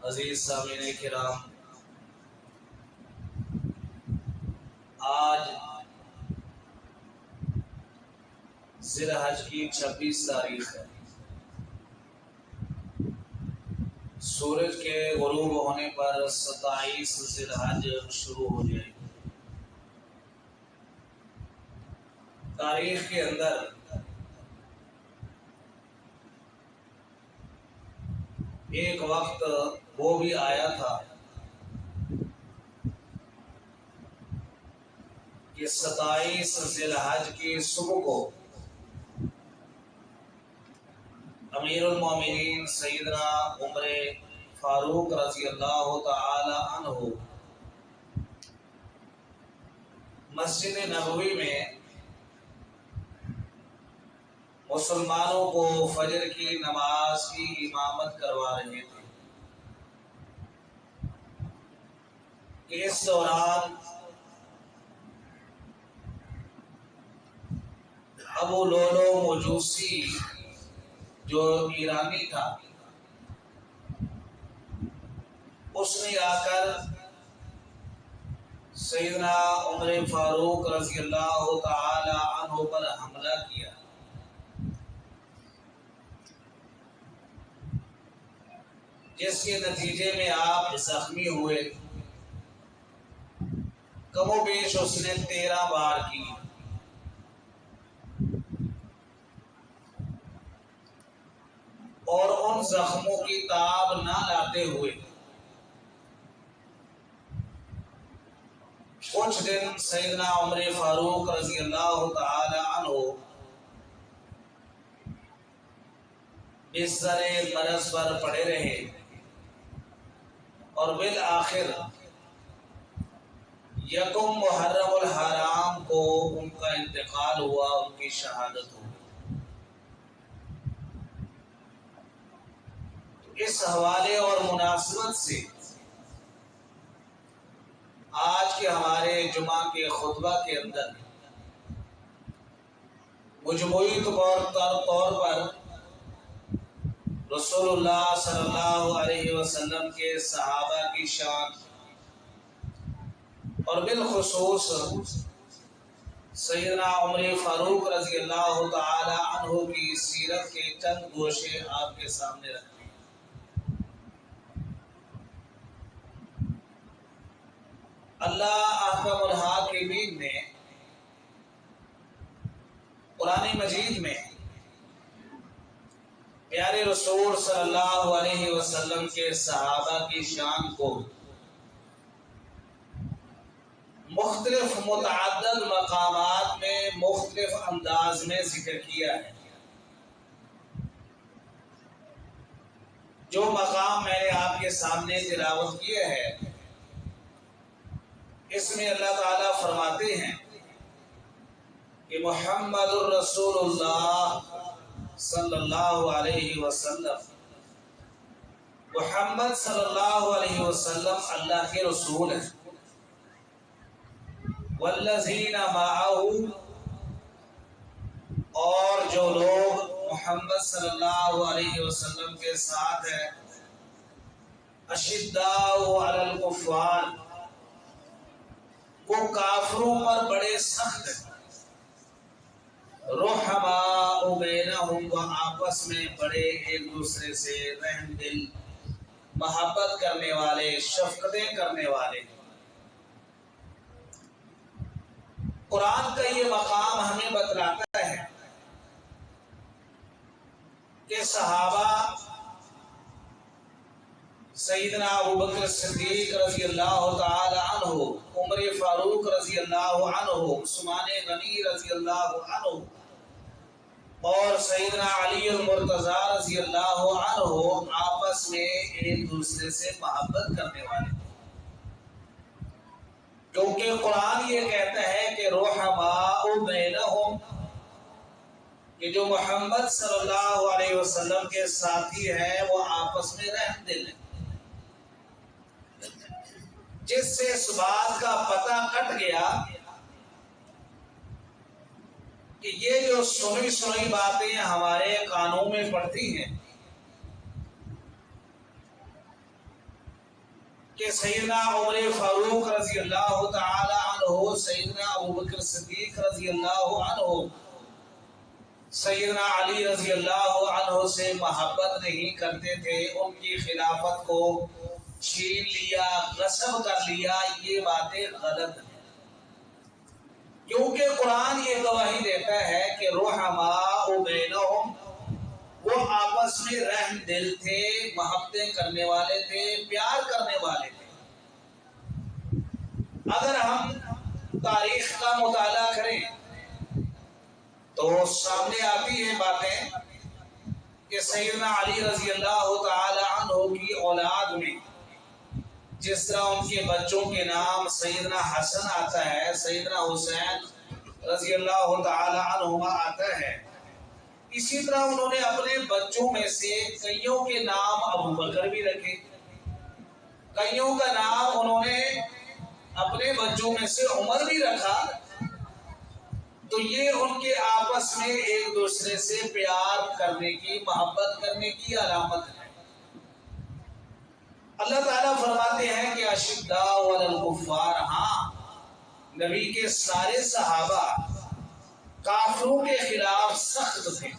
عزیز سامعین کرام، آج ذی الحج کی 26 تاریخ ہے۔ سورج کے غروب ہونے پر 27 ذی الحج شروع ہو جائے گی۔ تاریخ کے اندر ایک وقت وہ بھی آیا تھا کہ 27 ذی الحج کی صبح کو امیر المومنین سیدنا عمر فاروق رضی اللہ تعالی عنہ مسجد نبوی میں مسلمانوں کو فجر کی نماز کی امامت کروا رہے تھے کہ اس دوران ابو لولو مجوسی جو ایرانی تھا، اس نے آ کر سیدنا عمر فاروق رضی اللہ تعالی عنہ پر حملہ کیا، جس کے نتیجے میں آپ زخمی ہوئے۔ کم و بیش اس نے 13 بار کی۔ اور ان زخموں کی تاب نہ لاتے ہوئے کچھ دن سیدنا عمر فاروق رضی اللہ تعالی عنہ بستر مرض پر پڑے رہے، اور بالآخر یکم محرم الحرام کو ان کا انتقال ہوا، ان کی شہادت ہو گئی۔ اس حوالے اور مناسبت سے آج کے ہمارے جمعہ کے خطبہ کے اندر مجموعی طور پر رسول اللہ صلی اللہ علیہ وسلم کے صحابہ کی شان اور بالخصوص سیدنا عمر فاروق رضی اللہ تعالی عنہ کی سیرت کے چند گوشے آپ کے سامنے رکھتے ہیں۔ اللہ احکم الحاکمین نے قرآن مجید میں پیارے رسول صلی اللہ علیہ وسلم کے صحابہ کی شان کو مختلف متعدد مقامات میں مختلف انداز میں ذکر کیا ہے۔ جو مقام میں نے آپ کے سامنے تلاوت کیا ہے، اس میں اللہ تعالیٰ فرماتے ہیں کہ محمد الرسول اللہ صلی اللہ علیہ وسلم، محمد صلی اللہ علیہ وسلم اللہ کے رسول ہیں۔ والذین معہ، اور جو لوگ محمد صلی اللہ علیہ وسلم کے ساتھ ہیں، اشداء علی الکفار، وہ کافروں پر بڑے سخت ہیں، رحماء بینہم، وہ آپس میں بڑے ایک دوسرے سے رحم دل، محبت کرنے والے، شفقتیں کرنے والے۔ قرآن کا یہ مقام ہمیں بتلاتا ہے کہ صحابہ سیدنا ابوبکر صدیق رضی اللہ تعالی عنہ، عمر فاروق رضی اللہ عنہ، عثمان غنی رضی اللہ عنہ اور سیدنا علی المرتضی رضی اللہ عنہ آپس میں ایک دوسرے سے محبت کرنے والے، کیونکہ قرآن یہ کہتا ہے کہ رحماء بینہم، کہ جو محمد صلی اللہ علیہ وسلم کے ساتھی ہیں وہ آپس میں رحم دل ہیں۔ جس سے اس بات کا پتہ کٹ گیا کہ یہ جو سنی سنی باتیں ہمارے کانوں میں پڑتی ہیں، کہ سیدنا عمر فاروق رضی اللہ تعالی عنہ سیدنا ابوبکر صدیق رضی اللہ عنہ سیدنا علی رضی اللہ عنہ سے محبت نہیں کرتے تھے، ان کی خلافت کو چھین لیا، غصب کر لیا، یہ باتیں غلط ہیں، کیونکہ قرآن یہ گواہی دیتا ہے کہ رحماء بینہم، وہ آپس میں رحم دل تھے، محبتیں کرنے والے تھے، پیار کرنے والے تھے۔ اگر ہم تاریخ کا مطالعہ کریں تو سامنے آتی ہیں باتیں کہ سیدنا علی رضی اللہ تعالی عنہ کی اولاد میں جس طرح ان کے بچوں کے نام سیدنا حسن آتا ہے، سیدنا حسین رضی اللہ تعالی عنہما آتا ہے، اسی طرح انہوں نے اپنے بچوں میں سے کئیوں کے نام ابو بکر بھی رکھے، کئیوں کا نام انہوں نے اپنے بچوں میں سے عمر بھی رکھا، تو یہ ان کے آپس میں ایک دوسرے سے پیار کرنے کی، محبت کرنے کی علامت ہے۔ اللہ تعالیٰ فرماتے ہیں کہ اشداء علی الکفار، ہاں نبی کے سارے صحابہ کافروں کے خلاف سخت تھے،